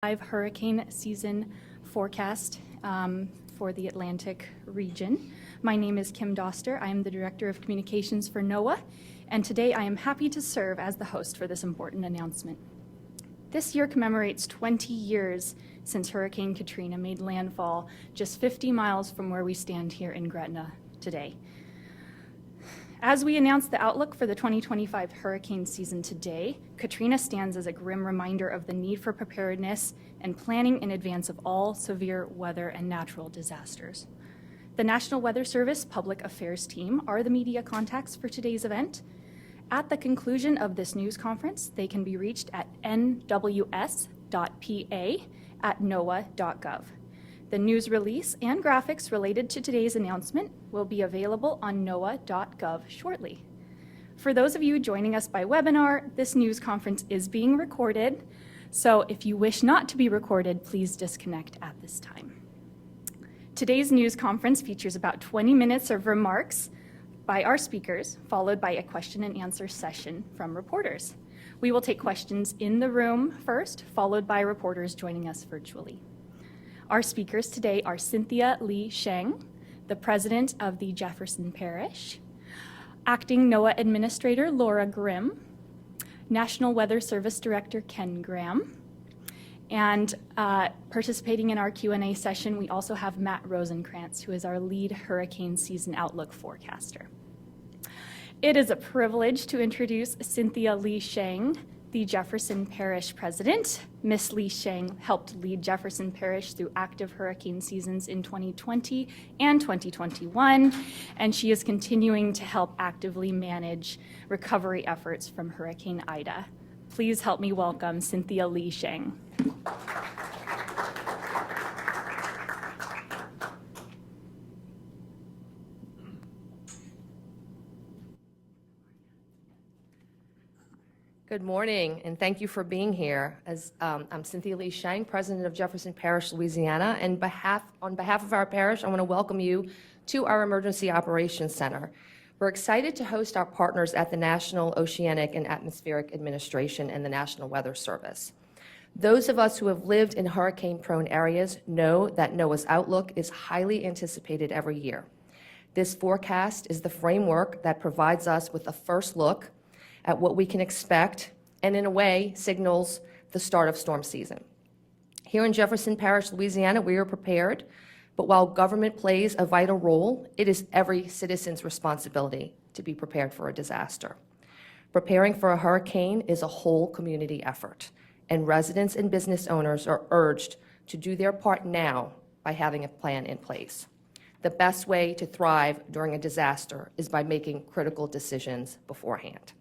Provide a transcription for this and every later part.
Hurricane season forecast for the Atlantic region. My name is Kim Doster. I am the Director of Communications for NOAA, and today I am happy to serve as the host for this important announcement. This year commemorates 20 years since Hurricane Katrina made landfall just 50 miles from where we stand here in Gretna today. As we announce the outlook for the 2025 hurricane season today, Katrina stands as a grim reminder of the need for preparedness and planning in advance of all severe weather and natural disasters. The National Weather Service Public Affairs team are the media contacts for today's event. At the conclusion of this news conference, they can be reached at nws.pa@noaa.gov. The news release and graphics related to today's announcement will be available on noaa.gov shortly. For those of you joining us by webinar, this news conference is being recorded, so if you wish not to be recorded, please disconnect at this time. Today's news conference features about 20 minutes of remarks by our speakers, followed by a question and answer session from reporters. We will take questions in the room first, followed by reporters joining us virtually. Our speakers today are Cynthia Lee Sheng, the president of the Jefferson Parish, acting NOAA Administrator Laura Grimm, National Weather Service Director Ken Graham, and participating in our Q&A session, we also have Matt Rosenkrantz, who is our lead hurricane season outlook forecaster. It is a privilege to introduce Cynthia Lee Sheng, the Jefferson Parish president. Ms. Lee Sheng helped lead Jefferson Parish through active hurricane seasons in 2020 and 2021, and she is continuing to help actively manage recovery efforts from Hurricane Ida. Please help me welcome Cynthia Lee Sheng. Good morning, and thank you for being here. I'm Cynthia Lee Sheng, president of Jefferson Parish, Louisiana, and on behalf of our parish, I want to welcome you to our Emergency Operations Center. We're excited to host our partners at the National Oceanic and Atmospheric Administration and the National Weather Service. Those of us who have lived in hurricane-prone areas know that NOAA's outlook is highly anticipated every year. This forecast is the framework that provides us with a first look at what we can expect, and in a way signals the start of storm season. Here in Jefferson Parish, Louisiana, we are prepared, but while government plays a vital role, it is every citizen's responsibility to be prepared for a disaster. Preparing for a hurricane is a whole community effort, and residents and business owners are urged to do their part now by having a plan in place. The best way to thrive during a disaster is by making critical decisions beforehand.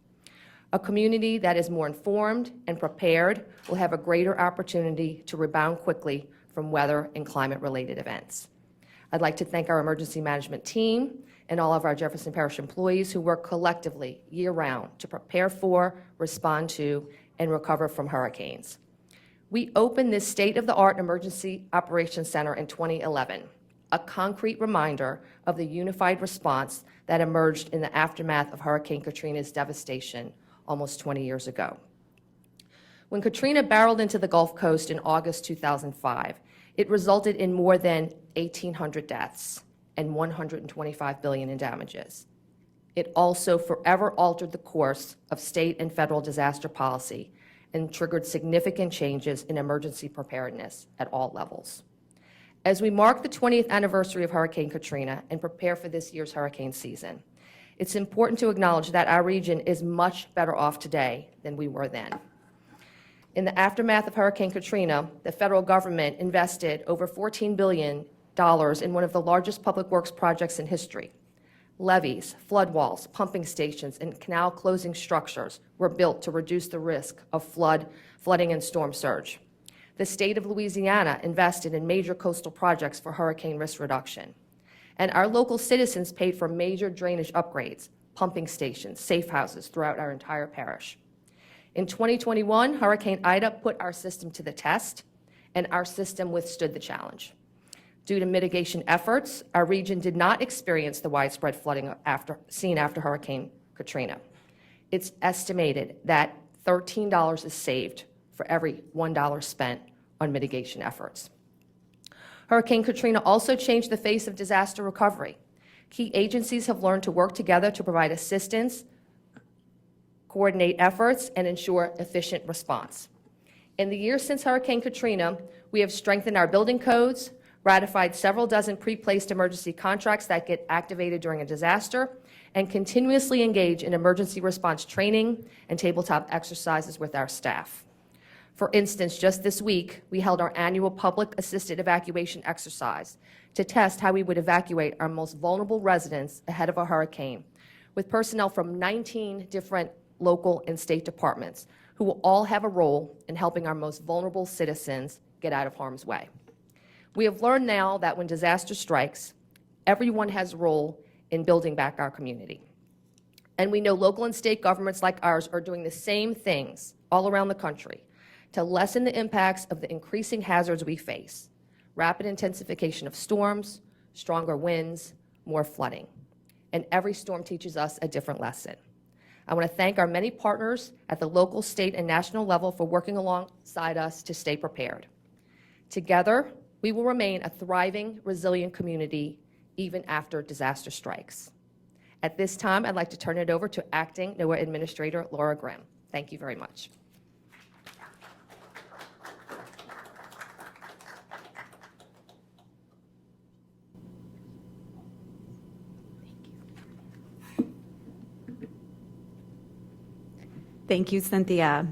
A community that is more informed and prepared will have a greater opportunity to rebound quickly from weather and climate-related events. I'd like to thank our emergency management team and all of our Jefferson Parish employees who work collectively year-round to prepare for, respond to, and recover from hurricanes. We opened this state-of-the-art Emergency Operations Center in 2011, a concrete reminder of the unified response that emerged in the aftermath of Hurricane Katrina's devastation almost 20 years ago. When Katrina barreled into the Gulf Coast in August 2005, it resulted in more than 1,800 deaths and $125 billion in damages. It also forever altered the course of state and federal disaster policy and triggered significant changes in emergency preparedness at all levels. As we mark the 20th anniversary of Hurricane Katrina and prepare for this year's hurricane season, it's important to acknowledge that our region is much better off today than we were then. In the aftermath of Hurricane Katrina, the federal government invested over $14 billion in one of the largest public works projects in history. Levees, flood walls, pumping stations, and canal closing structures were built to reduce the risk of flooding and storm surge. The state of Louisiana invested in major coastal projects for hurricane risk reduction. And our local citizens paid for major drainage upgrades, pumping stations, safe houses throughout our entire parish. In 2021, Hurricane Ida put our system to the test, and our system withstood the challenge. Due to mitigation efforts, our region did not experience the widespread flooding seen after Hurricane Katrina. It's estimated that $13 is saved for every $1 spent on mitigation efforts. Hurricane Katrina also changed the face of disaster recovery. Key agencies have learned to work together to provide assistance, coordinate efforts, and ensure efficient response. In the years since Hurricane Katrina, we have strengthened our building codes, ratified several dozen pre-placed emergency contracts that get activated during a disaster, and continuously engage in emergency response training and tabletop exercises with our staff. For instance, just this week, we held our annual public assisted evacuation exercise to test how we would evacuate our most vulnerable residents ahead of a hurricane, with personnel from 19 different local and state departments who will all have a role in helping our most vulnerable citizens get out of harm's way. We have learned now that when disaster strikes, everyone has a role in building back our community. And we know local and state governments like ours are doing the same things all around the country to lessen the impacts of the increasing hazards we face: rapid intensification of storms, stronger winds, more flooding. And every storm teaches us a different lesson. I want to thank our many partners at the local, state, and national level for working alongside us to stay prepared. Together, we will remain a thriving, resilient community even after disaster strikes. At this time, I'd like to turn it over to Acting NOAA Administrator Laura Grimm. Thank you very much. Thank you, Cynthia,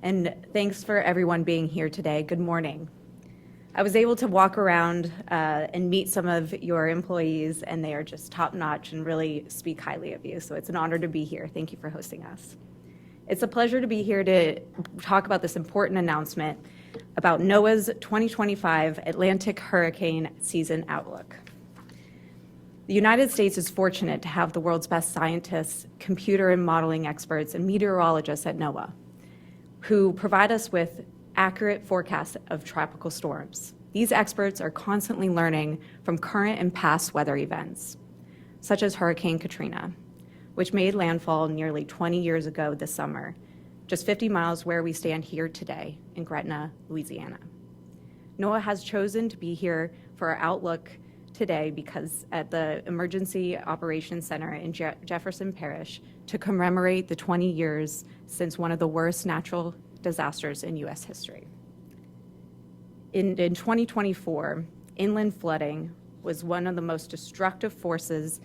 and thanks for everyone being here today. Good morning. I was able to walk around and meet some of your employees, and they are just top-notch and really speak highly of you, so it's an honor to be here. Thank you for hosting us. It's a pleasure to be here to talk about this important announcement about NOAA's 2025 Atlantic Hurricane Season Outlook. The United States is fortunate to have the world's best scientists, computer and modeling experts, and meteorologists at NOAA, who provide us with accurate forecasts of tropical storms. These experts are constantly learning from current and past weather events, such as Hurricane Katrina, which made landfall nearly 20 years ago this summer, just 50 miles where we stand here today in Gretna, Louisiana. NOAA has chosen to be here for our outlook today because at the Emergency Operations Center in Jefferson Parish to commemorate the 20 years since one of the worst natural disasters in U.S. history. In 2024, inland flooding was one of the most destructive forces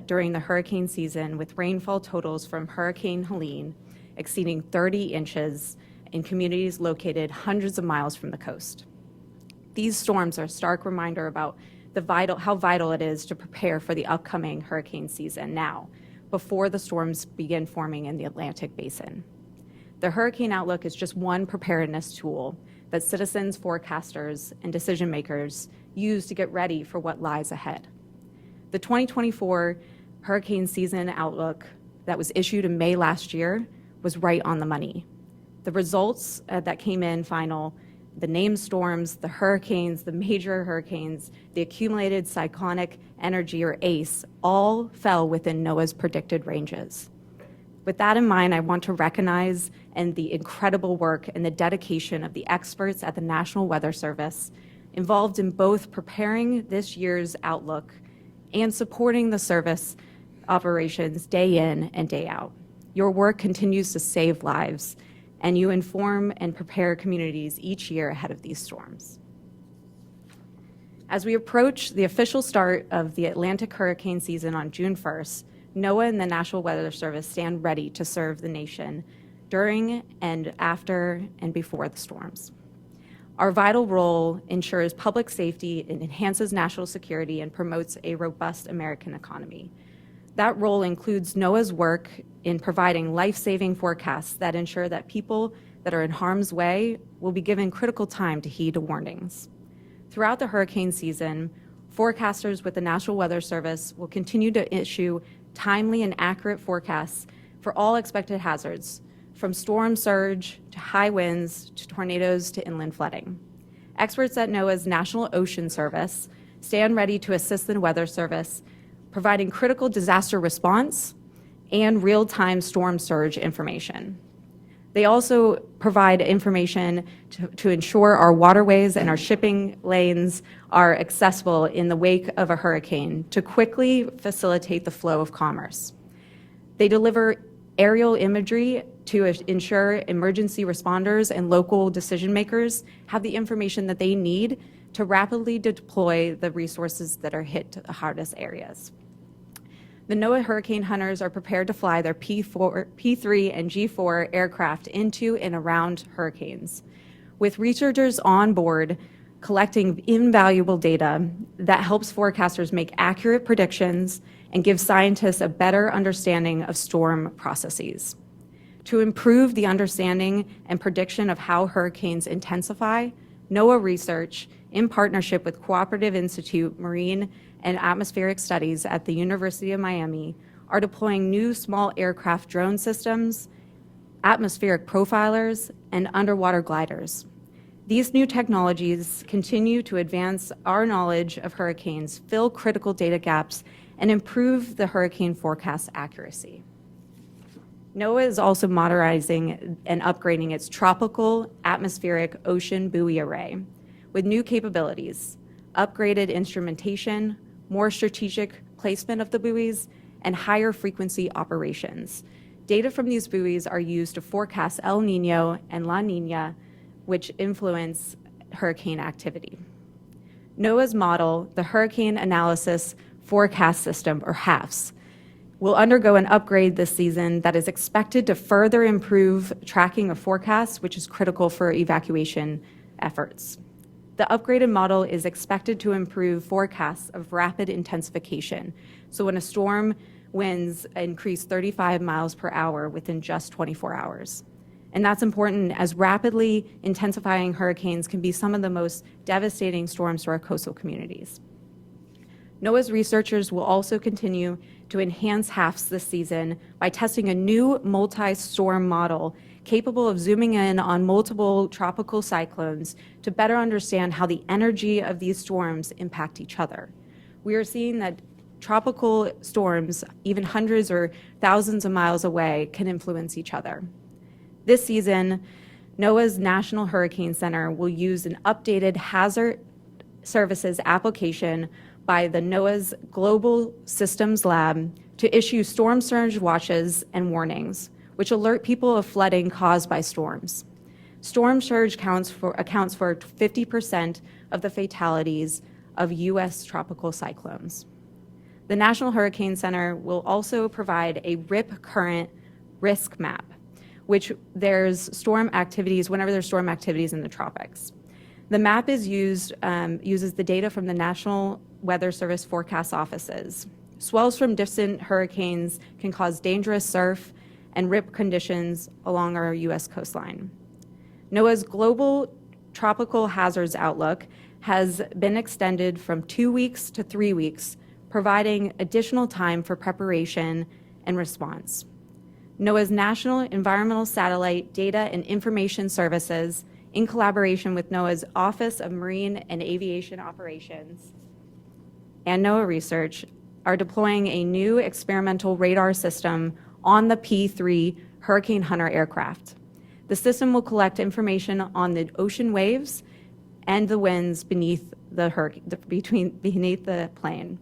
during the hurricane season, with rainfall totals from Hurricane Helene exceeding 30 inches in communities located hundreds of miles from the coast. These storms are a stark reminder about how vital it is to prepare for the upcoming hurricane season now, before the storms begin forming in the Atlantic Basin. The Hurricane Outlook is just one preparedness tool that citizens, forecasters, and decision makers use to get ready for what lies ahead. The 2024 Hurricane Season Outlook that was issued in May last year was right on the money. The results that came in final, the named storms, the hurricanes, the major hurricanes, the accumulated cyclonic energy, or ACE, all fell within NOAA's predicted ranges. With that in mind, I want to recognize the incredible work and the dedication of the experts at the National Weather Service involved in both preparing this year's outlook and supporting the service operations day in and day out. Your work continues to save lives, and you inform and prepare communities each year ahead of these storms. As we approach the official start of the Atlantic hurricane season on June 1st, NOAA and the National Weather Service stand ready to serve the nation during and after and before the storms. Our vital role ensures public safety, and enhances national security, and promotes a robust American economy. That role includes NOAA's work in providing life-saving forecasts that ensure that people that are in harm's way will be given critical time to heed warnings. Throughout the hurricane season, forecasters with the National Weather Service will continue to issue timely and accurate forecasts for all expected hazards, from storm surge to high winds to tornadoes to inland flooding. Experts at NOAA's National Ocean Service stand ready to assist the Weather Service, providing critical disaster response and real-time storm surge information. They also provide information to ensure our waterways and our shipping lanes are accessible in the wake of a hurricane to quickly facilitate the flow of commerce. They deliver aerial imagery to ensure emergency responders and local decision makers have the information that they need to rapidly deploy the resources that are hit to the hardest areas. The NOAA hurricane hunters are prepared to fly their P3 and G4 aircraft into and around hurricanes, with researchers on board collecting invaluable data that helps forecasters make accurate predictions and give scientists a better understanding of storm processes. To improve the understanding and prediction of how hurricanes intensify, NOAA research, in partnership with Cooperative Institute Marine and Atmospheric Studies at the University of Miami, are deploying new small aircraft drone systems, atmospheric profilers, and underwater gliders. These new technologies continue to advance our knowledge of hurricanes, fill critical data gaps, and improve the hurricane forecast accuracy. NOAA is also modernizing and upgrading its tropical atmospheric ocean buoy array with new capabilities, upgraded instrumentation, more strategic placement of the buoys, and higher frequency operations. Data from these buoys are used to forecast El Nino and La Nina, which influence hurricane activity. NOAA's model, the Hurricane Analysis Forecast System, or HAFS, will undergo an upgrade this season that is expected to further improve tracking of forecasts, which is critical for evacuation efforts. The upgraded model is expected to improve forecasts of rapid intensification. So when a storm winds increase 35 miles per hour within just 24 hours. And that's important as rapidly intensifying hurricanes can be some of the most devastating storms to our coastal communities. NOAA's researchers will also continue to enhance HAFS this season by testing a new multi-storm model capable of zooming in on multiple tropical cyclones to better understand how the energy of these storms impact each other. We are seeing that tropical storms, even hundreds or thousands of miles away, can influence each other. This season, NOAA's National Hurricane Center will use an updated hazard services application by the NOAA's Global Systems Lab to issue storm surge watches and warnings, which alert people of flooding caused by storms. Storm surge accounts for 50% of the fatalities of U.S. tropical cyclones. The National Hurricane Center will also provide a RIP current risk map, which there's storm activities whenever there's storm activities in the tropics. The map is uses the data from the National Weather Service forecast offices. Swells from distant hurricanes can cause dangerous surf and RIP conditions along our U.S. coastline. NOAA's Global Tropical Hazards Outlook has been extended from 2 weeks to 3 weeks, providing additional time for preparation and response. NOAA's National Environmental Satellite Data and Information Services, in collaboration with NOAA's Office of Marine and Aviation Operations and NOAA Research, are deploying a new experimental radar system on the P3 Hurricane Hunter aircraft. The system will collect information on the ocean waves and the winds beneath the plane.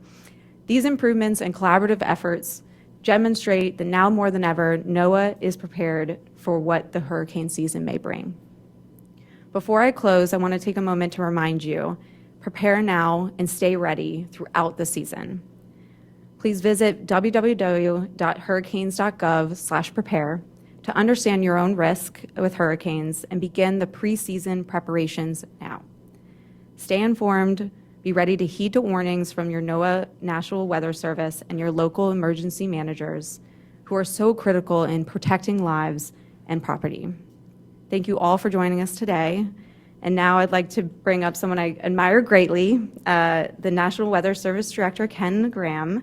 These improvements and collaborative efforts demonstrate that now more than ever, NOAA is prepared for what the hurricane season may bring. Before I close, I want to take a moment to remind you, prepare now and stay ready throughout the season. Please visit www.hurricanes.gov/prepare to understand your own risk with hurricanes and begin the pre-season preparations now. Stay informed, be ready to heed to warnings from your NOAA National Weather Service and your local emergency managers who are so critical in protecting lives and property. Thank you all for joining us today. And now I'd like to bring up someone I admire greatly, the National Weather Service Director, Ken Graham,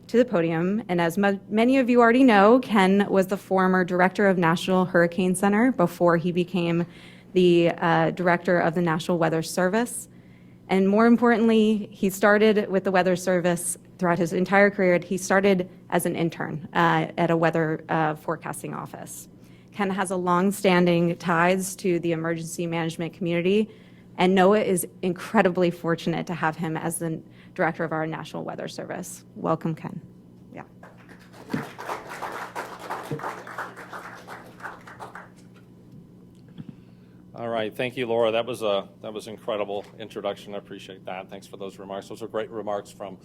to the podium. And as many of you already know, Ken was the former director of National Hurricane Center before he became the director of the National Weather Service. And more importantly, he started with the Weather Service throughout his entire career. He started as an intern at a weather forecasting office. Ken has a long-standing ties to the emergency management community, and NOAA is incredibly fortunate to have him as the director of our National Weather Service. Welcome, Ken. Yeah. All right, thank you, Laura. That was an incredible introduction. I appreciate that. Thanks for those remarks. Those are great remarks from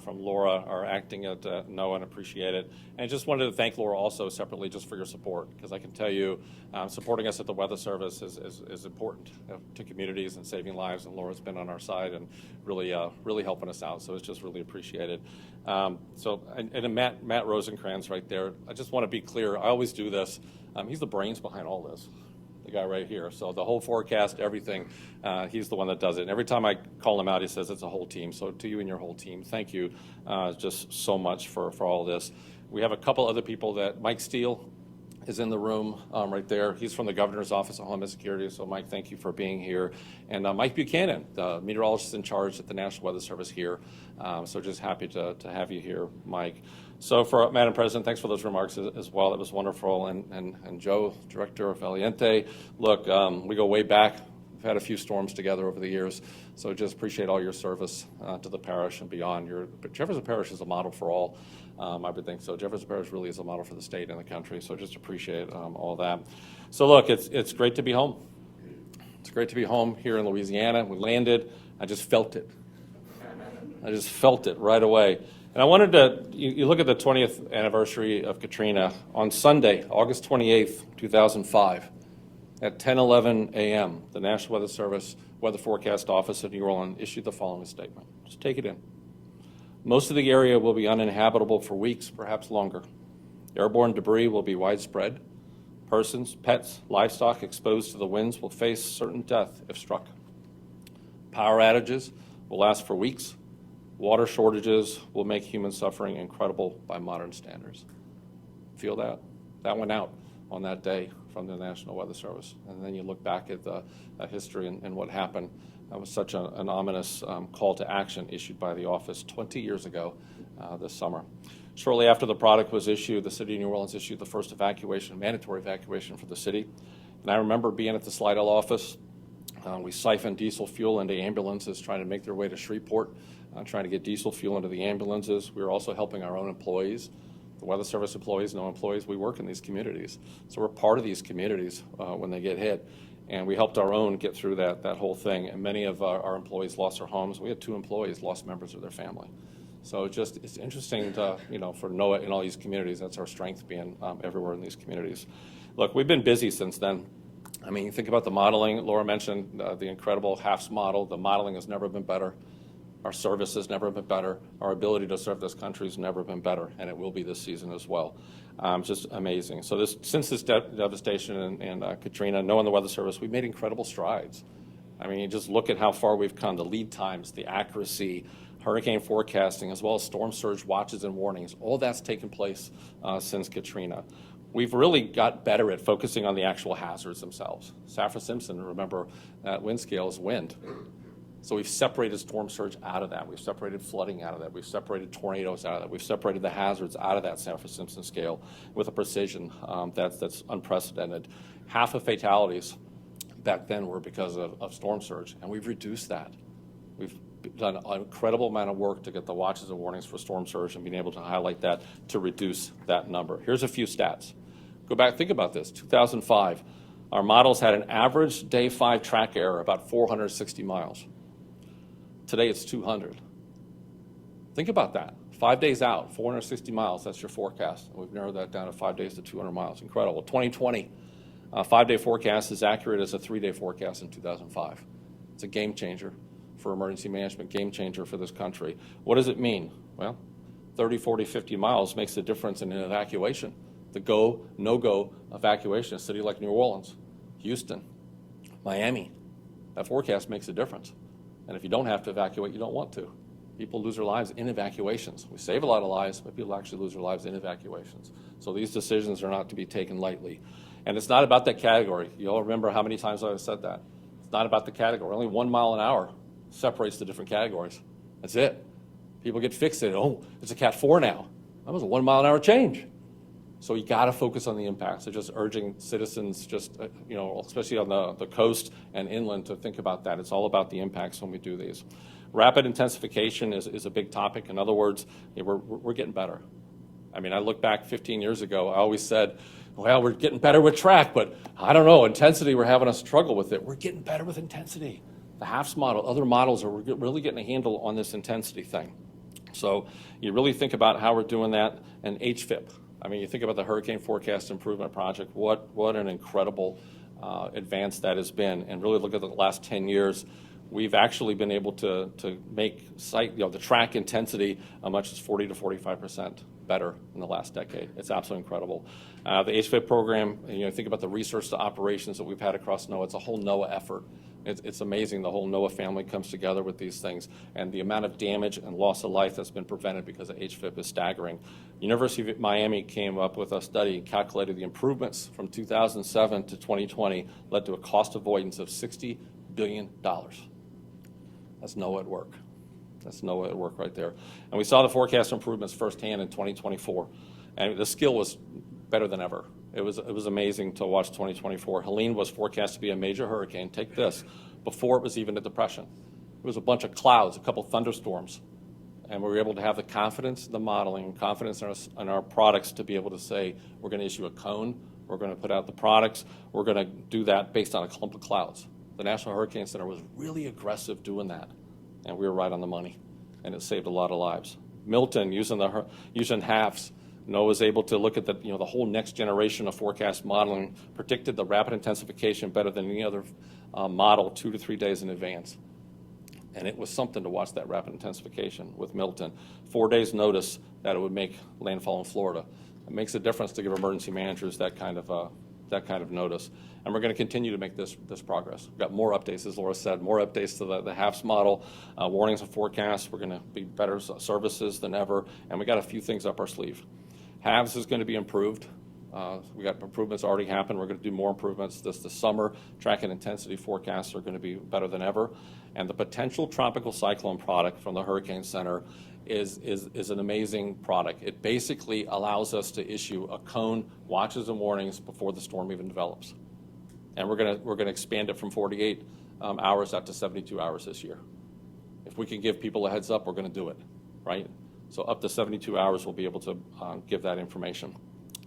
Laura, our acting at NOAA, and appreciate it. And I just wanted to thank Laura also separately just for your support, because I can tell you supporting us at the Weather Service is important to communities and saving lives, and Laura's been on our side and really helping us out, so it's just really appreciated. And Matt Rosencrantz right there, I just want to be clear, I always do this. He's the brains behind all this. The guy right here. So the whole forecast, everything, he's the one that does it. And every time I call him out, he says it's a whole team. So to you and your whole team, thank you just so much for all this. We have a couple other people that, Mike Steele is in the room right there. He's from the Governor's Office of Homeland Security. So Mike, thank you for being here. And Mike Buchanan, the meteorologist in charge at the National Weather Service here. So just happy to have you here, Mike. So for Madam President, thanks for those remarks as well. That was wonderful. And Joe, Director Valiente, look, we go way back. We've had a few storms together over the years. So just appreciate all your service to the parish and beyond. Jefferson Parish is a model for all. I would think so. Jefferson Parish really is a model for the state and the country. So just appreciate all that. So look, it's great to be home. It's great to be home here in Louisiana. We landed. I just felt it. I just felt it right away. And I wanted to, you look at the 20th anniversary of Katrina. On Sunday, August 28th, 2005, at 10:11 a.m., the National Weather Service Weather Forecast Office of New Orleans issued the following statement. Just take it in. Most of the area will be uninhabitable for weeks, perhaps longer. Airborne debris will be widespread. Persons, pets, livestock exposed to the winds will face certain death if struck. Power outages will last for weeks. Water shortages will make human suffering incredible by modern standards. Feel that? That went out on that day from the National Weather Service. And then you look back at the history and what happened. That was such an ominous call to action issued by the office 20 years ago this summer. Shortly after the product was issued, the city of New Orleans issued the first mandatory evacuation for the city. And I remember being at the Slidell office. We siphoned diesel fuel into ambulances trying to make their way to Shreveport, trying to get diesel fuel into the ambulances. We were also helping our own employees, the Weather Service employees, no employees. We work in these communities. So we're part of these communities when they get hit. And we helped our own get through that whole thing. And many of our employees lost their homes. We had 2 employees lost members of their family. So it's interesting to, for NOAA in all these communities, that's our strength being everywhere in these communities. Look, we've been busy since then. I mean, think about the modeling. Laura mentioned the incredible HAFS model. The modeling has never been better. Our service has never been better. Our ability to serve this country has never been better, and it will be this season as well. Just amazing. So since this devastation and Katrina, knowing the Weather Service, we've made incredible strides. I mean, you just look at how far we've come, the lead times, the accuracy, hurricane forecasting, as well as storm surge watches and warnings. All that's taken place since Katrina. We've really got better at focusing on the actual hazards themselves. Saffir-Simpson, remember, that wind scale is wind. So we've separated storm surge out of that. We've separated flooding out of that. We've separated tornadoes out of that. We've separated the hazards out of that Saffir-Simpson scale with a precision that's unprecedented. Half of fatalities back then were because of storm surge, and we've reduced that. We've done an incredible amount of work to get the watches and warnings for storm surge and being able to highlight that to reduce that number. Here's a few stats. Go back, think about this. 2005, our models had an average day 5 track error about 460 miles. Today it's 200. Think about that. 5 days out, 460 miles, that's your forecast. And we've narrowed that down to 5 days to 200 miles. Incredible. 2020, 5-day forecast is accurate as a 3-day forecast in 2005. It's a game changer for emergency management, game changer for this country. What does it mean? Well, 30, 40, 50 miles makes a difference in an evacuation. The go, no-go evacuation, a city like New Orleans, Houston, Miami, that forecast makes a difference. And if you don't have to evacuate, you don't want to. People lose their lives in evacuations. We save a lot of lives, but people actually lose their lives in evacuations. So these decisions are not to be taken lightly. And it's not about that category. You all remember how many times I've said that. It's not about the category. Only 1 mile an hour separates the different categories. That's it. People get fixated. Oh, it's a Cat 4 now. That was a 1 mile an hour change. So you got to focus on the impacts. So just urging citizens, especially on the coast and inland, to think about that. It's all about the impacts when we do these. Rapid intensification is a big topic. In other words, we're getting better. I mean, I look back 15 years ago, I always said, well, we're getting better with track, but I don't know, intensity, we're having a struggle with it. We're getting better with intensity. The HAFS model, other models are really getting a handle on this intensity thing. So you really think about how we're doing that. And HFIP, I mean, you think about the Hurricane Forecast Improvement Project, what an incredible advance that has been. And really look at the last 10 years, we've actually been able to make the track intensity as much as 40 to 45% better in the last decade. It's absolutely incredible. The HFIP program, think about the research to operations that we've had across NOAA. It's a whole NOAA effort. It's amazing the whole NOAA family comes together with these things, and the amount of damage and loss of life that's been prevented because of HFIP is staggering. University of Miami came up with a study and calculated the improvements from 2007 to 2020 led to a cost avoidance of $60 billion. That's NOAA at work. That's NOAA at work right there. And we saw the forecast improvements firsthand in 2024. And the skill was better than ever. It was amazing to watch 2024. Helene was forecast to be a major hurricane, take this, before it was even a depression. It was a bunch of clouds, a couple thunderstorms. And we were able to have the confidence in the modeling, confidence in our products to be able to say, we're going to issue a cone, we're going to put out the products, we're going to do that based on a clump of clouds. The National Hurricane Center was really aggressive doing that. And we were right on the money, and it saved a lot of lives. Milton, using HAFS, NOAA was able to look at the whole next generation of forecast modeling, predicted the rapid intensification better than any other model 2 to 3 days in advance. And it was something to watch that rapid intensification with Milton. 4 days notice that it would make landfall in Florida. It makes a difference to give emergency managers that kind of notice. And we're going to continue to make this progress. We've got more updates, as Laura said, more updates to the HAFS model, warnings and forecasts. We're going to be better services than ever, and we got a few things up our sleeve. HAFS is going to be improved. We got improvements already happened. We're going to do more improvements this summer. Track and intensity forecasts are going to be better than ever. And the potential tropical cyclone product from the Hurricane Center is an amazing product. It basically allows us to issue a cone, watches and warnings before the storm even develops. And we're going to expand it from 48 hours out to 72 hours this year. If we can give people a heads up, we're going to do it, right? So up to 72 hours, we'll be able to give that information.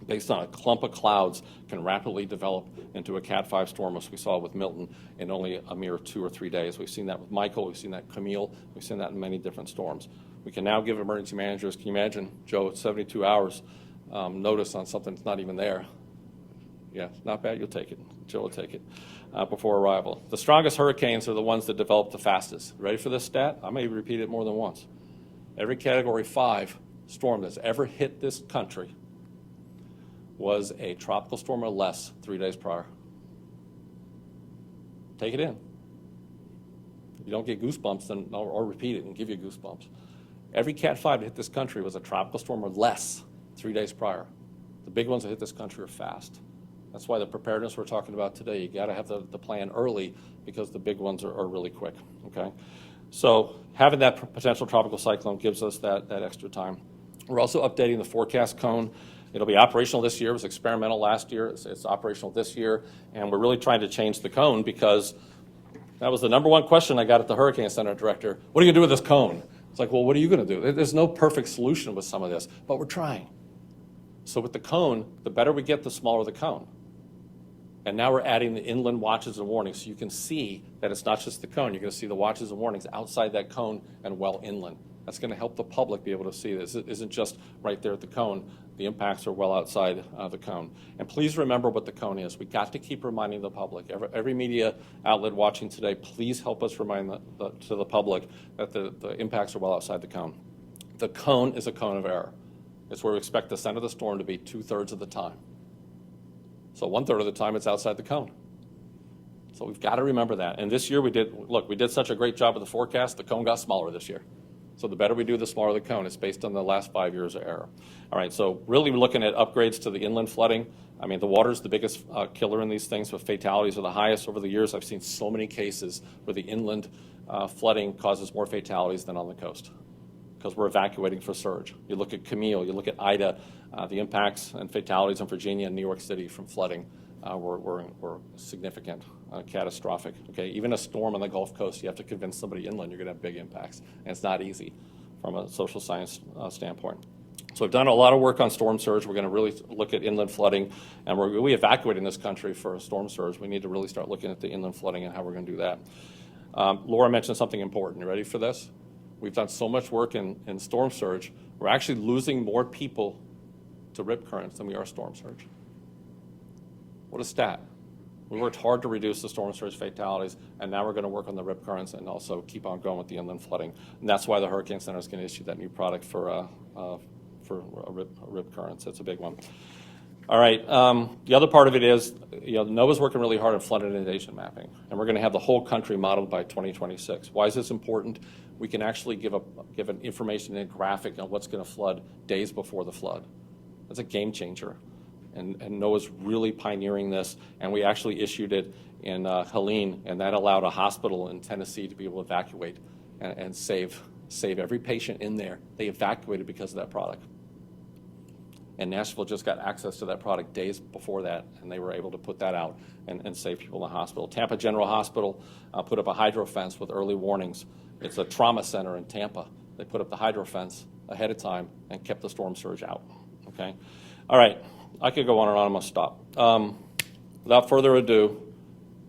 Based on a clump of clouds, can rapidly develop into a Cat 5 storm, as we saw with Milton, in only a mere 2 or 3 days. We've seen that with Michael. We've seen that Camille. We've seen that in many different storms. We can now give emergency managers, can you imagine, Joe, 72 hours notice on something that's not even there. Yeah, not bad. You'll take it. Joe will take it before arrival. The strongest hurricanes are the ones that develop the fastest. Ready for this stat? I may repeat it more than once. Every Category 5 storm that's ever hit this country was a tropical storm or less 3 days prior. Take it in. If you don't get goosebumps, then or repeat it and give you goosebumps. Every Cat 5 that hit this country was a tropical storm or less 3 days prior. The big ones that hit this country are fast. That's why the preparedness we're talking about today, you got to have the plan early because the big ones are really quick, okay? So having that potential tropical cyclone gives us that extra time. We're also updating the forecast cone. It'll be operational this year. It was experimental last year. It's operational this year. And we're really trying to change the cone because that was the number one question I got at the Hurricane Center director. What are you going to do with this cone? It's like, well, what are you going to do? There's no perfect solution with some of this, but we're trying. So with the cone, the better we get, the smaller the cone. And now we're adding the inland watches and warnings, so you can see that it's not just the cone. You're going to see the watches and warnings outside that cone and well inland. That's going to help the public be able to see this. It isn't just right there at the cone. The impacts are well outside the cone. And please remember what the cone is. We got to keep reminding the public. Every media outlet watching today, please help us remind to the public that the impacts are well outside the cone. The cone is a cone of error. It's where we expect the center of the storm to be 2/3 of the time. So 1/3 of the time, it's outside the cone. So we've got to remember that. And this year we did such a great job with the forecast, the cone got smaller this year. So the better we do, the smaller the cone. It's based on the last 5 years of error. All right, so really we're looking at upgrades to the inland flooding. I mean, the water's the biggest killer in these things, but fatalities are the highest. Over the years, I've seen so many cases where the inland flooding causes more fatalities than on the coast. because we're evacuating for surge. You look at Camille, you look at Ida, the impacts and fatalities in Virginia and New York City from flooding were significant, catastrophic. Okay, even a storm on the Gulf Coast, you have to convince somebody inland you're going to have big impacts, and it's not easy from a social science standpoint. So we've done a lot of work on storm surge. We're going to really look at inland flooding, and we evacuating this country for a storm surge. We need to really start looking at the inland flooding and how we're going to do that. Laura mentioned something important. You ready for this? We've done so much work in storm surge, we're actually losing more people to rip currents than we are storm surge. What a stat. We worked hard to reduce the storm surge fatalities, and now we're going to work on the rip currents and also keep on going with the inland flooding. And that's why the Hurricane Center is going to issue that new product for rip currents. That's a big one. All right, the other part of it is, NOAA's working really hard on flood inundation mapping, and we're going to have the whole country modeled by 2026. Why is this important? We can actually give an information in a graphic on what's going to flood days before the flood. That's a game changer, and NOAA's really pioneering this, and we actually issued it in Helene, and that allowed a hospital in Tennessee to be able to evacuate and save every patient in there. They evacuated because of that product. And Nashville just got access to that product days before that, and they were able to put that out and save people in the hospital. Tampa General Hospital put up a hydro fence with early warnings. It's a trauma center in Tampa. They put up the hydro fence ahead of time and kept the storm surge out. Okay? All right. I could go on and on. I'm going to stop. Without further ado,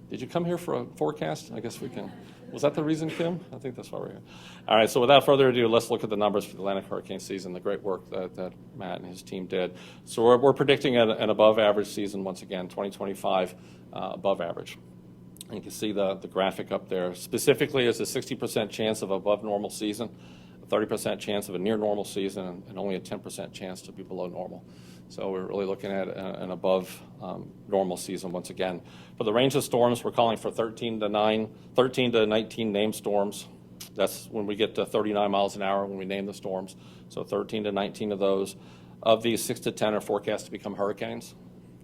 did you come here for a forecast? I guess we can. Was that the reason, Kim? I think that's why we're here. All right, so without further ado, let's look at the numbers for the Atlantic hurricane season, the great work that Matt and his team did. So we're predicting an above-average season once again, 2025 above average. And you can see the graphic up there. Specifically, it's a 60% chance of above normal season, a 30% chance of a near normal season, and only a 10% chance to be below normal. So we're really looking at an above normal season once again. For the range of storms, we're calling for 13 to 19 named storms. That's when we get to 39 miles an hour when we name the storms. So 13 to 19 of those. Of these, 6 to 10 are forecast to become hurricanes,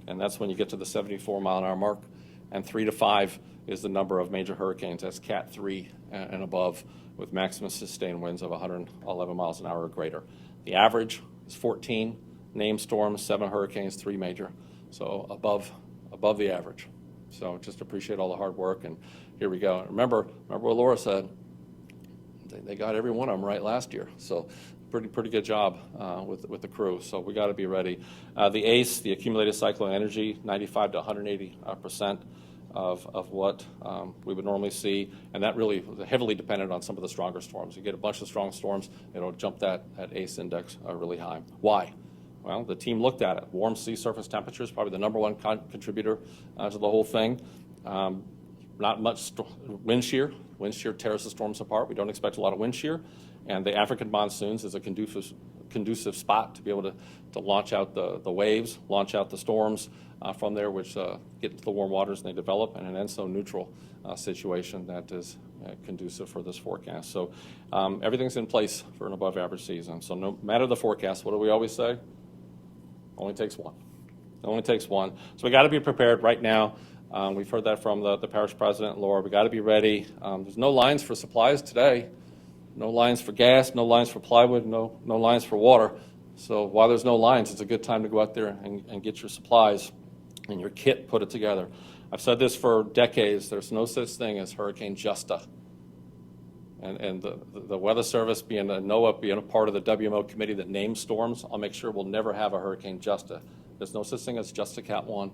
and that's when you get to the 74 mile an hour mark. And 3 to 5 is the number of major hurricanes. That's Cat 3 and above, with maximum sustained winds of 111 miles an hour or greater. The average is 14 named storms, 7 hurricanes, 3 major. So above the average. So just appreciate all the hard work, and here we go. Remember what Laura said. They got every one of them right last year. So pretty good job with the crew. So we got to be ready. The ACE, the accumulated cyclone energy, 95 to 180% of what we would normally see, and that really heavily dependent on some of the stronger storms. You get a bunch of strong storms, it'll jump that ACE index really high. Why? Well, the team looked at it. Warm sea surface temperatures, probably the number one contributor to the whole thing. Not much wind shear. Wind shear tears the storms apart. We don't expect a lot of wind shear. And the African monsoons is a conducive spot to be able to launch out the waves, launch out the storms from there, which get into the warm waters and they develop, and an ENSO neutral situation that is conducive for this forecast. So everything's in place for an above average season. So no matter the forecast, what do we always say? Only takes one. It only takes one. So we got to be prepared right now. We've heard that from the parish president, Laura. We got to be ready. There's no lines for supplies today. No lines for gas, no lines for plywood, no lines for water. So while there's no lines, it's a good time to go out there and get your supplies and your kit, put it together. I've said this for decades. There's no such thing as Hurricane Justa. And the Weather Service, being a NOAA, being a part of the WMO committee that names storms, I'll make sure we'll never have a Hurricane Justa. There's no such thing as just a Cat 1.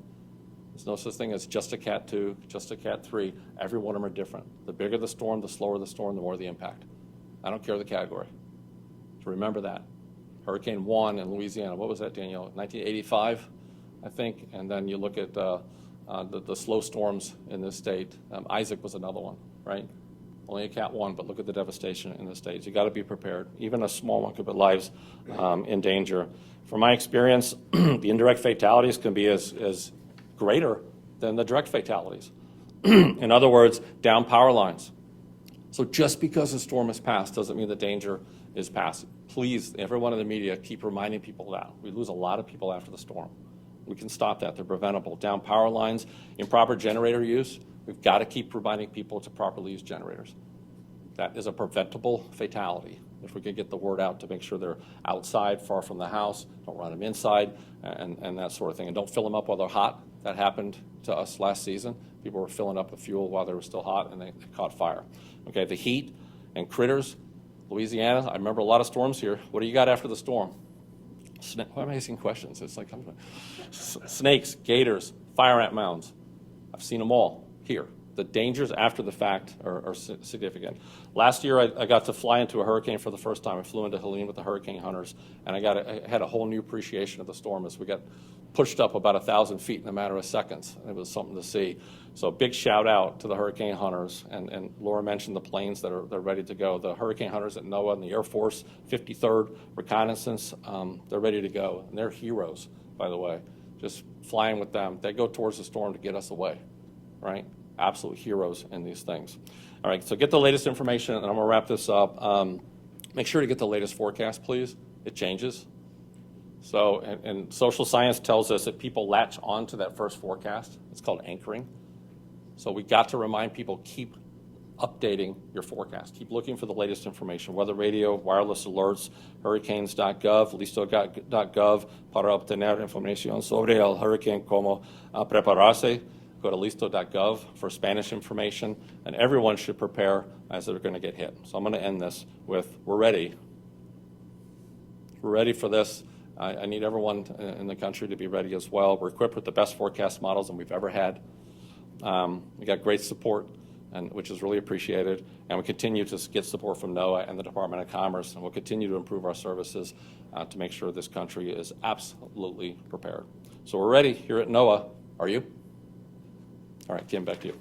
There's no such thing as just a Cat 2, just a Cat 3. Every one of them are different. The bigger the storm, the slower the storm, the more the impact. I don't care the category. So remember that. Hurricane 1 in Louisiana, what was that, Danielle? 1985, I think. And then you look at the slow storms in this state. Isaac was another one, right? Only a Cat 1, but look at the devastation in the states. You got to be prepared. Even a small one could put lives in danger. From my experience, the indirect fatalities can be as greater than the direct fatalities. In other words, down power lines. So just because a storm has passed doesn't mean the danger is past. Please, everyone in the media, keep reminding people that. We lose a lot of people after the storm. We can stop that. They're preventable. Down power lines, improper generator use, we've got to keep reminding people to properly use generators. That is a preventable fatality. if we could get the word out to make sure they're outside, far from the house, don't run them inside, and that sort of thing. And don't fill them up while they're hot. That happened to us last season. People were filling up the fuel while they were still hot, and they caught fire. Okay, the heat and critters. Louisiana, I remember a lot of storms here. What do you got after the storm? Why am I asking questions? It's like snakes, gators, fire ant mounds. I've seen them all here. The dangers after the fact are significant. Last year, I got to fly into a hurricane for the first time. I flew into Helene with the hurricane hunters, and I had a whole new appreciation of the storm as we got pushed up about 1,000 feet in a matter of seconds. It was something to see. So a big shout out to the hurricane hunters, and Laura mentioned the planes that they're ready to go. The hurricane hunters at NOAA and the Air Force, 53rd Reconnaissance, they're ready to go. And they're heroes, by the way. Just flying with them. They go towards the storm to get us away, right? Absolute heroes in these things. All right, so get the latest information, and I'm going to wrap this up. Make sure to get the latest forecast, please. It changes. So, and social science tells us that people latch on to that first forecast. It's called anchoring. So we got to remind people, keep updating your forecast. Keep looking for the latest information, weather radio, wireless alerts, hurricanes.gov, listo.gov, para obtener información sobre el hurricane como prepararse. Go to listo.gov for Spanish information, and everyone should prepare as they're going to get hit. So I'm going to end this with, we're ready. We're ready for this. I need everyone in the country to be ready as well. We're equipped with the best forecast models than we've ever had. We got great support, which is really appreciated, and we continue to get support from NOAA and the Department of Commerce, and we'll continue to improve our services to make sure this country is absolutely prepared. So we're ready here at NOAA. Are you? All right, Kim, back to you.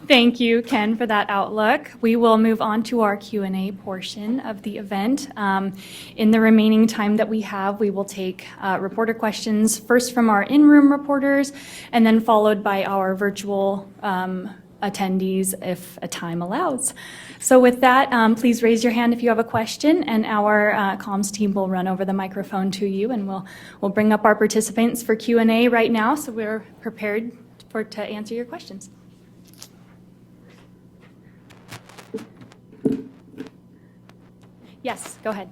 Thank you, Ken, for that outlook. We will move on to our Q&A portion of the event. In the remaining time that we have, we will take reporter questions, first from our in-room reporters, and then followed by our virtual attendees if time allows. So with that, please raise your hand if you have a question, and our comms team will run over the microphone to you, and we'll bring up our participants for Q&A right now, so we're prepared to answer your questions. Yes, go ahead.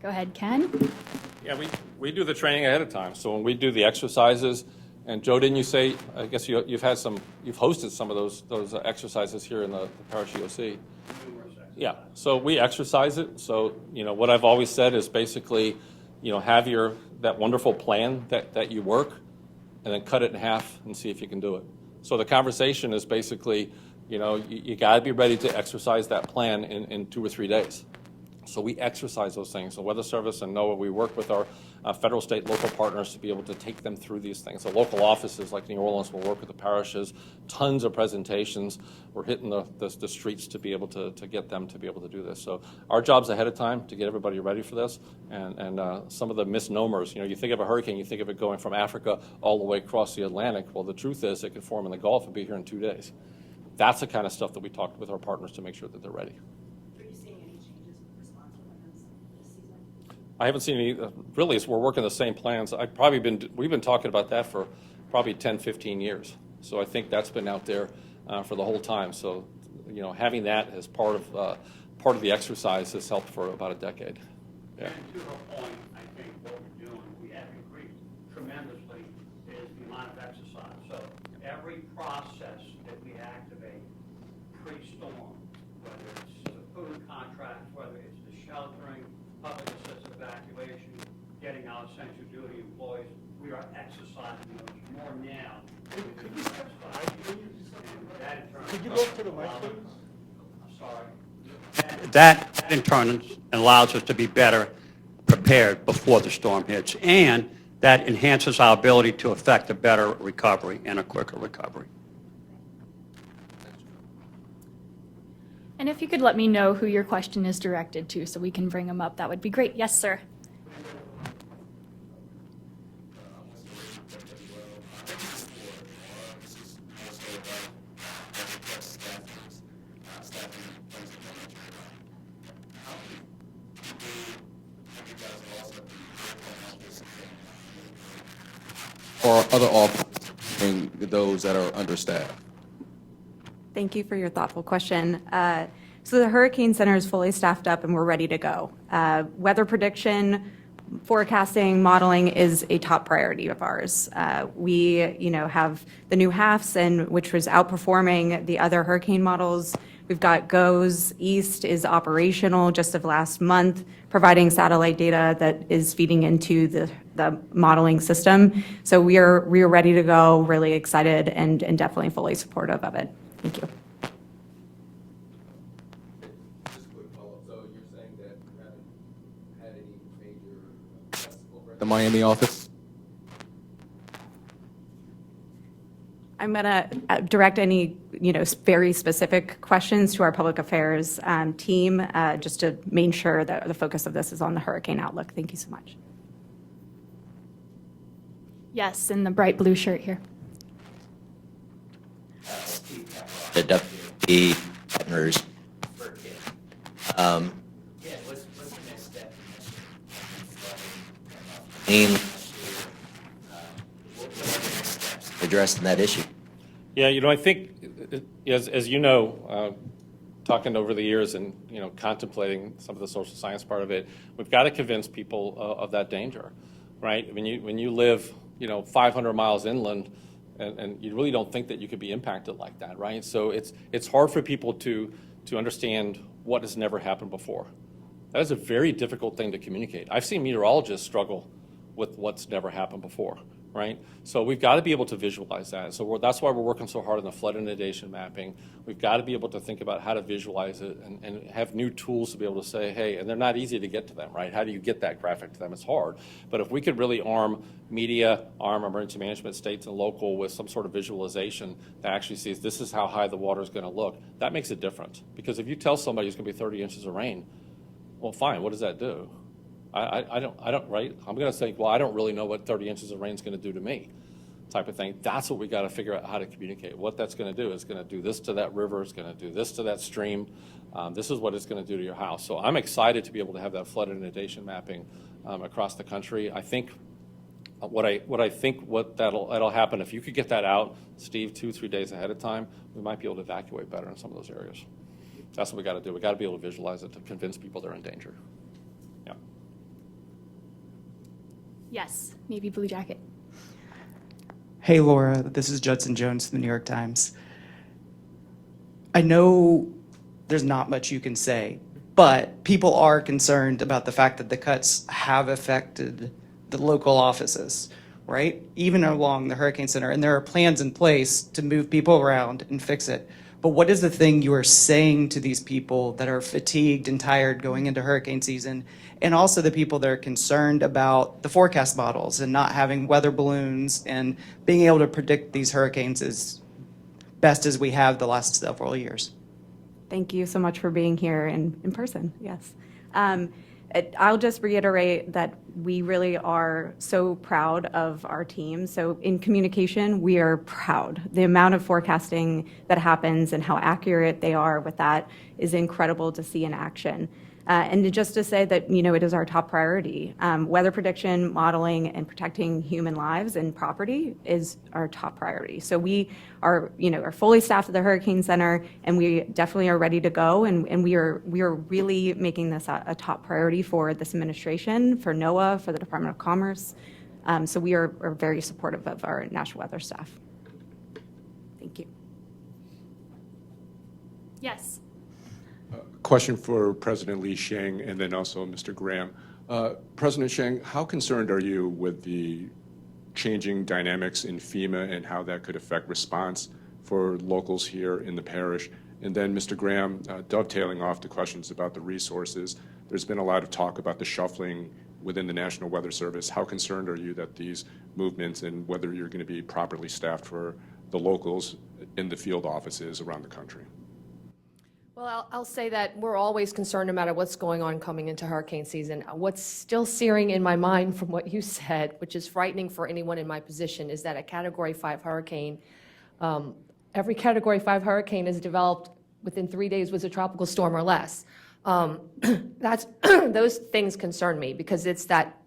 Go ahead, Ken. Yeah, we do the training ahead of time. So when we do the exercises, and Joe, didn't you say, I guess you've hosted some of those exercises here in the Parish EOC? Yeah, so we exercise it. So, what I've always said is basically, have that wonderful plan that you work, and then cut it in half and see if you can do it. So the conversation is basically, you got to be ready to exercise that plan in 2 or 3 days. So we exercise those things. So Weather Service and NOAA, we work with our federal, state, local partners to be able to take them through these things. So local offices like New Orleans will work with the parishes, tons of presentations. We're hitting the streets to be able to get them to be able to do this. So our job's ahead of time to get everybody ready for this. And some of the misnomers, you think of a hurricane, you think of it going from Africa all the way across the Atlantic. Well, the truth is it could form in the Gulf and be here in 2 days. That's the kind of stuff that we talked with our partners to make sure that they're ready. I haven't seen any, really, we're working the same plans. We've been talking about that for probably 10, 15 years. So I think that's been out there for the whole time. So, having that as part of the exercise has helped for about a decade. Yeah. And to her point, I think what we're doing, we have increased tremendously is the amount of exercise. So every process that we activate pre-storm, whether it's the food contracts, whether it's the sheltering, public assisted evacuation, getting our essential duty employees, we are exercising those more now. Could you go to the mic, please? I'm sorry. That in turn allows us to be better prepared before the storm hits, and that enhances our ability to effect a better recovery and a quicker recovery. And if you could let me know who your question is directed to so we can bring them up, that would be great. Yes, sir. Or other officers and those that are understaffed? Thank you for your thoughtful question. So the Hurricane Center is fully staffed up and we're ready to go. Weather prediction, forecasting, modeling is a top priority of ours. We, have the new HAFs, and which was outperforming the other hurricane models. We've got GOES East is operational just of last month, providing satellite data that is feeding into the modeling system. So we are ready to go, really excited and definitely fully supportive of it. Thank you. Just a quick follow-up. So you're saying that you haven't had any major cuts over at the Miami office? I'm going to direct any, very specific questions to our public affairs team, just to make sure that the focus of this is on the hurricane outlook. Thank you so much. Yes, in the bright blue shirt here. The deputy partners. What's the next step? Addressing that issue. Yeah, I think, as you know, talking over the years and, contemplating some of the social science part of it, we've got to convince people of that danger, right? When you live, 500 miles inland, and you really don't think that you could be impacted like that, right? So it's hard for people to understand what has never happened before. That is a very difficult thing to communicate. I've seen meteorologists struggle with what's never happened before, right? So we've got to be able to visualize that. So that's why we're working so hard on the flood inundation mapping. We've got to be able to think about how to visualize it and have new tools to be able to say, hey, and they're not easy to get to them, right? How do you get that graphic to them? It's hard. But if we could really arm media, arm emergency management, states and local with some sort of visualization that actually sees this is how high the water is going to look, that makes a difference. Because if you tell somebody it's going to be 30 inches of rain, well, fine, what does that do? I don't, right? I'm going to say, well, I don't really know what 30 inches of rain is going to do to me, type of thing. That's what we got to figure out how to communicate. What that's going to do is going to do this to that river, it's going to do this to that stream. This is what it's going to do to your house. So I'm excited to be able to have that flood inundation mapping across the country. I think that'll happen, if you could get that out, Steve, 2-3 days ahead of time, we might be able to evacuate better in some of those areas. That's what we got to do. We got to be able to visualize it to convince people they're in danger. Yeah. Yes, Navy blue jacket. Hey, Laura, this is Judson Jones from the New York Times. I know there's not much you can say, but people are concerned about the fact that the cuts have affected the local offices, right? Even along the Hurricane Center, and there are plans in place to move people around and fix it. But what is the thing you are saying to these people that are fatigued and tired going into hurricane season, and also the people that are concerned about the forecast models and not having weather balloons and being able to predict these hurricanes as best as we have the last several years? Thank you so much for being here in person. Yes. I'll just reiterate that we really are so proud of our team. So in communication, we are proud. The amount of forecasting that happens and how accurate they are with that is incredible to see in action. And just to say that, it is our top priority. Weather prediction, modeling, and protecting human lives and property is our top priority. So we are, are fully staffed at the Hurricane Center, and we definitely are ready to go. And we are really making this a top priority for this administration, for NOAA, for the Department of Commerce. So we are very supportive of our National Weather staff. Thank you. Yes. Question for President Lee Sheng and then also Mr. Graham. President Sheng, how concerned are you with the changing dynamics in FEMA and how that could affect response for locals here in the parish? And then Mr. Graham, dovetailing off the questions about the resources, there's been a lot of talk about the shuffling within the National Weather Service. How concerned are you that these movements and whether you're going to be properly staffed for the locals in the field offices around the country? Well, I'll say that we're always concerned no matter what's going on coming into hurricane season. What's still searing in my mind from what you said, which is frightening for anyone in my position, is that a Category 5 hurricane, every Category 5 hurricane is developed within 3 days was a tropical storm or less. That's those things concern me because it's that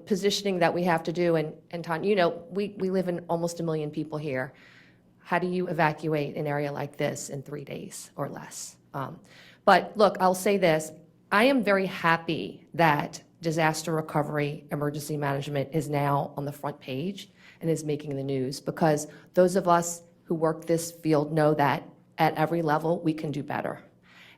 positioning that we have to do. And Ton, you know, we live in almost 1 million people here. How do you evacuate an area like this in 3 days or less? But look, I'll say this. I am very happy that disaster recovery emergency management is now on the front page and is making the news, because those of us who work this field know that at every level we can do better.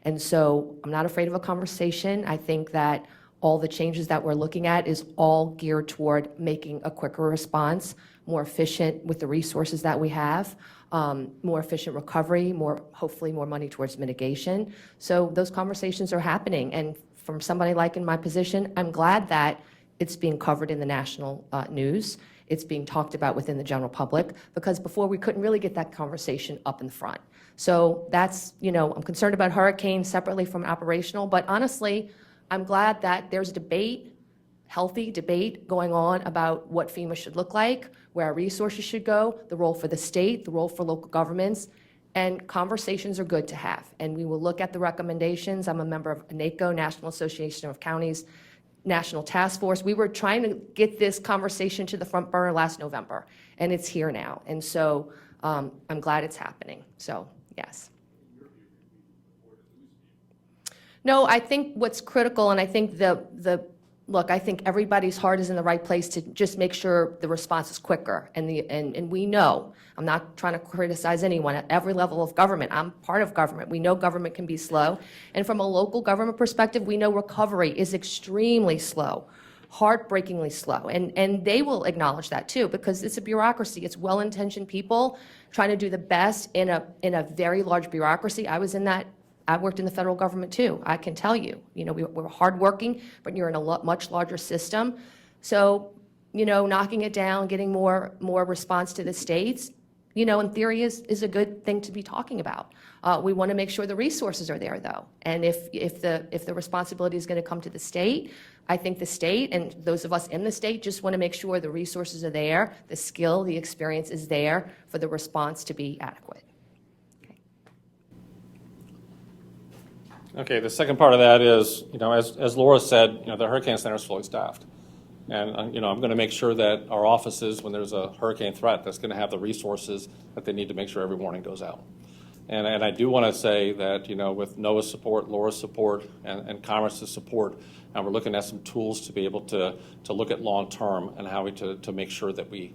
And so I'm not afraid of a conversation. I think that all the changes that we're looking at is all geared toward making a quicker response, more efficient with the resources that we have, more efficient recovery, hopefully more money towards mitigation. So those conversations are happening. And from somebody like in my position, I'm glad that it's being covered in the national news. It's being talked about within the general public, because before we couldn't really get that conversation up in the front. So that's, you know, I'm concerned about hurricanes separately from operational, but honestly, I'm glad that there's debate, healthy debate going on about what FEMA should look like, where our resources should go, the role for the state, the role for local governments, and conversations are good to have. And we will look at the recommendations. I'm a member of NACO, National Association of Counties, National Task Force. We were trying to get this conversation to the front burner last November, and it's here now. And so I'm glad it's happening. So, yes. No, I think what's critical, and I think look, I think everybody's heart is in the right place to just make sure the response is quicker. And we know, I'm not trying to criticize anyone at every level of government. I'm part of government. We know government can be slow. And from a local government perspective, we know recovery is extremely slow, heartbreakingly slow. And they will acknowledge that too, because it's a bureaucracy. It's well-intentioned people trying to do the best in a very large bureaucracy. I worked in the federal government too. I can tell you, you know, we're hardworking, but you're in a much larger system. So, you know, knocking it down, getting more response to the states, you know, in theory is a good thing to be talking about. We want to make sure the resources are there, though. And if the responsibility is going to come to the state, I think the state and those of us in the state just want to make sure the resources are there, the skill, the experience is there for the response to be adequate. Okay, the second part of that is, you know, as Laura said, you know, the Hurricane Center is fully staffed. And, you know, I'm going to make sure that our offices, when there's a hurricane threat, that's going to have the resources that they need to make sure every warning goes out. And I do want to say that, you know, with NOAA's support, Laura's support, and Commerce's support, we're looking at some tools to be able to look at long-term and how to make sure that we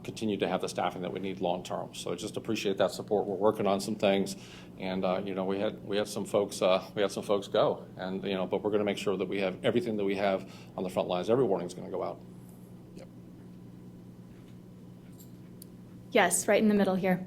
continue to have the staffing that we need long-term. So just appreciate that support. We're working on some things, and you know, we had some folks go, and you know, but we're going to make sure that we have everything that we have on the front lines. Every warning is going to go out. Yep. Yes, right in the middle here.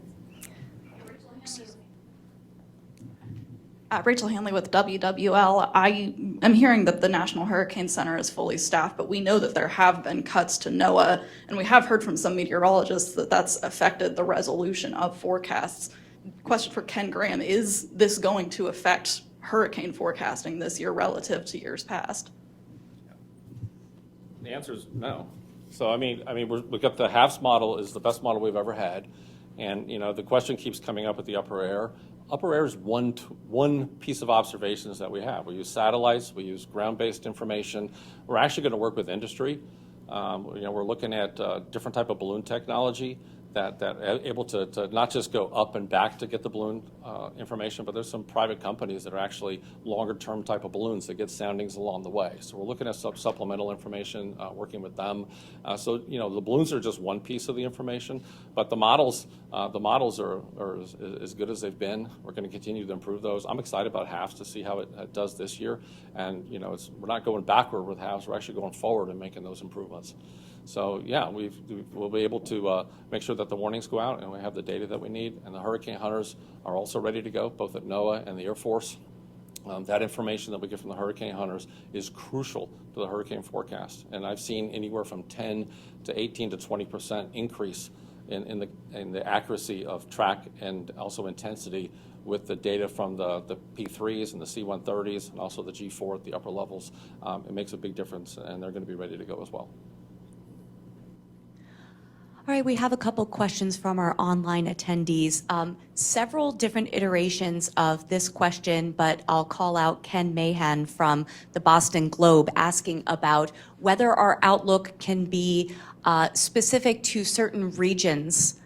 Rachel Hanley with WWL. I am hearing that the National Hurricane Center is fully staffed, but we know that there have been cuts to NOAA, and we have heard from some meteorologists that that's affected the resolution of forecasts. Question for Ken Graham, is this going to affect hurricane forecasting this year relative to years past? The answer is no. So I mean, we've got the HAFS model is the best model we've ever had, and you know, the question keeps coming up with the upper air. Upper air is one piece of observations that we have. We use satellites, we use ground-based information. We're actually going to work with industry. You know, we're looking at different type of balloon technology that able to not just go up and back to get the balloon information, but there's some private companies that are actually longer-term type of balloons that get soundings along the way. So we're looking at supplemental information, working with them. So you know, the balloons are just one piece of the information, but the models are as good as they've been. We're going to continue to improve those. I'm excited about HAFS to see how it does this year, and you know, we're not going backward with HAFS. We're actually going forward and making those improvements. So yeah, we'll be able to make sure that the warnings go out and we have the data that we need. And the hurricane hunters are also ready to go, both at NOAA and the Air Force. That information that we get from the hurricane hunters is crucial to the hurricane forecast. And I've seen anywhere from 10 to 18 to 20% increase in the accuracy of track and also intensity with the data from the P3s and the C-130s and also the G4 at the upper levels. It makes a big difference, and they're going to be ready to go as well. All right, we have a couple questions from our online attendees. Several different iterations of this question, but I'll call out Ken Mahan from the Boston Globe asking about whether our outlook can be specific to certain regions,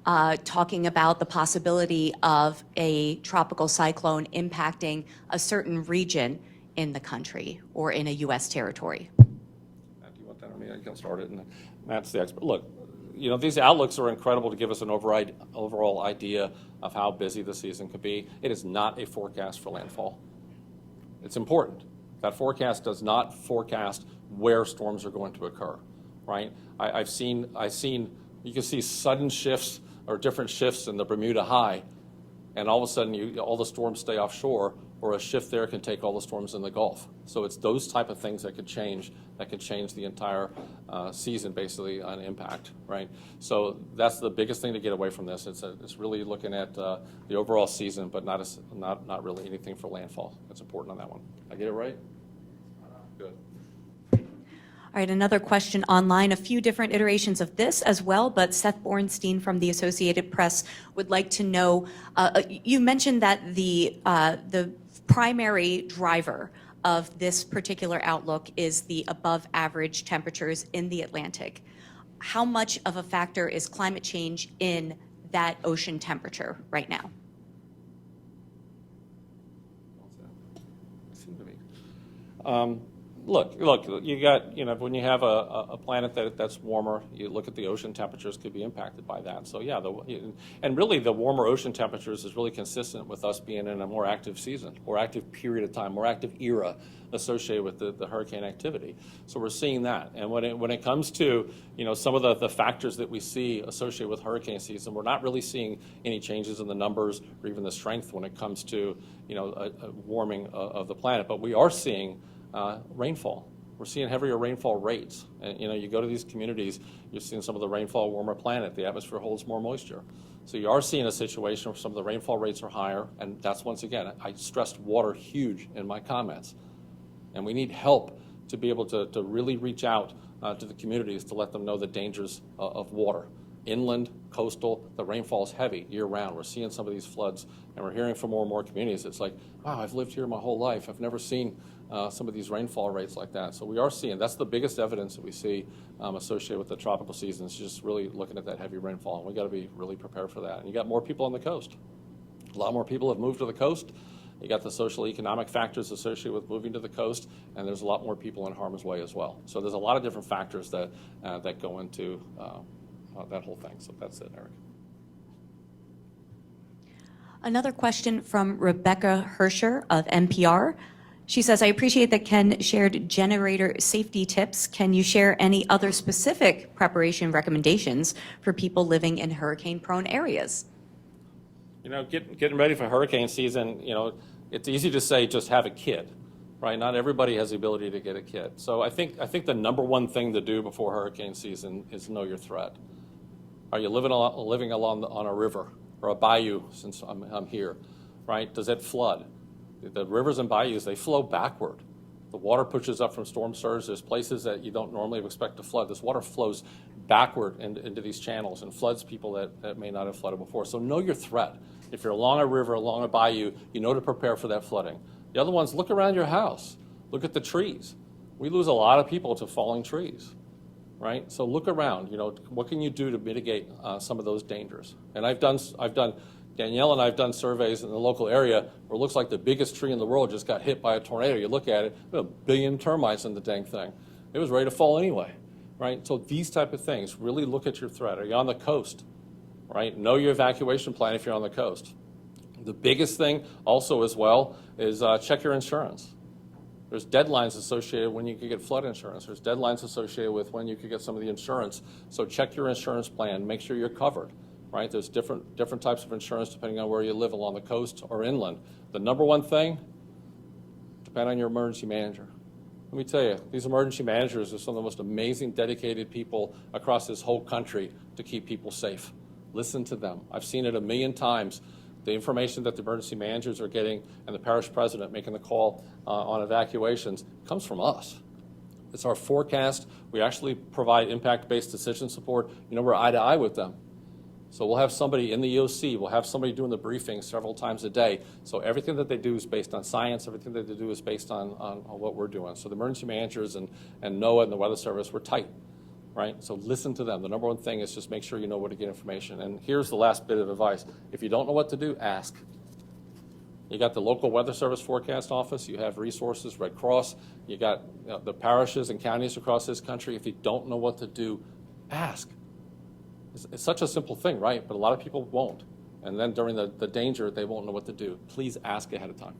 talking about the possibility of a tropical cyclone impacting a certain region in the country or in a U.S. territory. Matt, do you want that? I mean, I can start it, and Matt's the expert. Look, you know, these outlooks are incredible to give us an overall idea of how busy the season could be. It is not a forecast for landfall. It's important. That forecast does not forecast where storms are going to occur, right? I've seen, you can see sudden shifts or different shifts in the Bermuda High, and all of a sudden all the storms stay offshore, or a shift there can take all the storms in the Gulf. So it's those type of things that could change the entire season, basically, on impact, right? So that's the biggest thing to get away from this. It's really looking at the overall season, but not really anything for landfall. That's important on that one. I get it right? Good. All right, another question online, a few different iterations of this as well, but Seth Bornstein from the Associated Press would like to know, you mentioned that the primary driver of this particular outlook is the above average temperatures in the Atlantic. How much of a factor is climate change in that ocean temperature right now? Look, you got, you know, when you have a planet that's warmer, you look at the ocean temperatures could be impacted by that. So yeah, and really the warmer ocean temperatures is really consistent with us being in a more active season, more active period of time, more active era associated with the hurricane activity. So we're seeing that. And when it comes to, you know, some of the factors that we see associated with hurricane season, we're not really seeing any changes in the numbers or even the strength when it comes to, you know, a warming of the planet. But we are seeing rainfall. We're seeing heavier rainfall rates. And, you know, you go to these communities, you're seeing some of the rainfall, warmer planet, the atmosphere holds more moisture. So you are seeing a situation where some of the rainfall rates are higher, and that's, once again, I stressed water huge in my comments. And we need help to be able to really reach out to the communities to let them know the dangers of water. Inland, coastal, the rainfall is heavy year-round. We're seeing some of these floods, and we're hearing from more and more communities. It's like, wow, I've lived here my whole life. I've never seen some of these rainfall rates like that. So we are seeing, that's the biggest evidence that we see associated with the tropical season, is just really looking at that heavy rainfall. And we got to be really prepared for that. And you got more people on the coast. A lot more people have moved to the coast. You got the social economic factors associated with moving to the coast, and there's a lot more people in harm's way as well. So there's a lot of different factors that go into that whole thing. So that's it, Eric. Another question from Rebecca Hersher of NPR. She says, I appreciate that Ken shared generator safety tips. Can you share any other specific preparation recommendations for people living in hurricane-prone areas? You know, getting ready for hurricane season, you know, it's easy to say just have a kit, right? Not everybody has the ability to get a kit. So I think the number one thing to do before hurricane season is know your threat. Are you living along on a river or a bayou, since I'm here, right? Does it flood? The rivers and bayous, they flow backward. The water pushes up from storm surge. There's places that you don't normally expect to flood. This water flows backward into these channels and floods people that may not have flooded before. So know your threat. If you're along a river, along a bayou, you know to prepare for that flooding. The other one's look around your house. Look at the trees. We lose a lot of people to falling trees, right? So look around. You know, what can you do to mitigate some of those dangers? And Danielle and I have done surveys in the local area where it looks like the biggest tree in the world just got hit by a tornado. You look at it, there are 1 billion termites in the dang thing. It was ready to fall anyway, right? So these type of things, really look at your threat. Are you on the coast, right? Know your evacuation plan if you're on the coast. The biggest thing also as well is check your insurance. There's deadlines associated when you could get flood insurance. There's deadlines associated with when you could get some of the insurance. So check your insurance plan, make sure you're covered. Right? There's different types of insurance depending on where you live along the coast or inland. The number one thing, depend on your emergency manager. Let me tell you, these emergency managers are some of the most amazing, dedicated people across this whole country to keep people safe. Listen to them. I've seen it 1,000,000 times. The information that the emergency managers are getting and the parish president making the call on evacuations comes from us. It's our forecast. We actually provide impact-based decision support. You know, we're eye to eye with them. So we'll have somebody in the EOC, we'll have somebody doing the briefing several times a day. So everything that they do is based on science, everything that they do is based on what we're doing. So the emergency managers and NOAA and the Weather Service, we're tight, right? So listen to them. The number one thing is just make sure you know where to get information. And here's the last bit of advice. If you don't know what to do, ask. You got the local Weather Service forecast office, you have resources, Red Cross, you got the parishes and counties across this country. If you don't know what to do, ask. It's such a simple thing, right? But a lot of people won't. And then during the danger, they won't know what to do. Please ask ahead of time.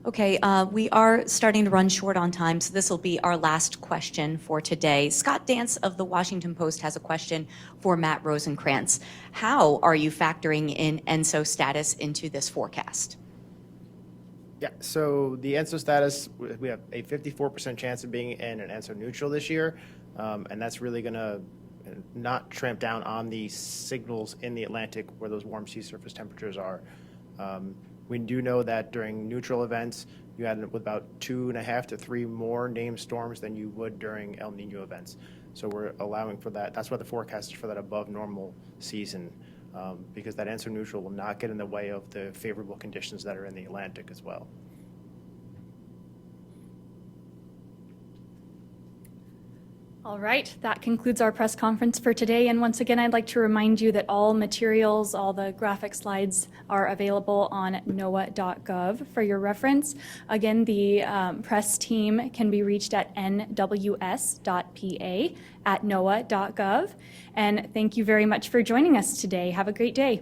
Okay, we are starting to run short on time, so this will be our last question for today. Scott Dance of the Washington Post has a question for Matt Rosenkrantz. How are you factoring in ENSO status into this forecast? Yeah, so the ENSO status, we have a 54% chance of being in an ENSO neutral this year, and that's really going to not tramp down on the signals in the Atlantic where those warm sea surface temperatures are. We do know that during neutral events, you end up with about 2.5 to 3 more named storms than you would during El Nino events. So we're allowing for that. That's why the forecast is for that above normal season, because that ENSO neutral will not get in the way of the favorable conditions that are in the Atlantic as well. All right, that concludes our press conference for today. And once again, I'd like to remind you that all materials, all the graphic slides are available on NOAA.gov for your reference. Again, the press team can be reached at nws.pa@noaa.gov. And thank you very much for joining us today. Have a great day.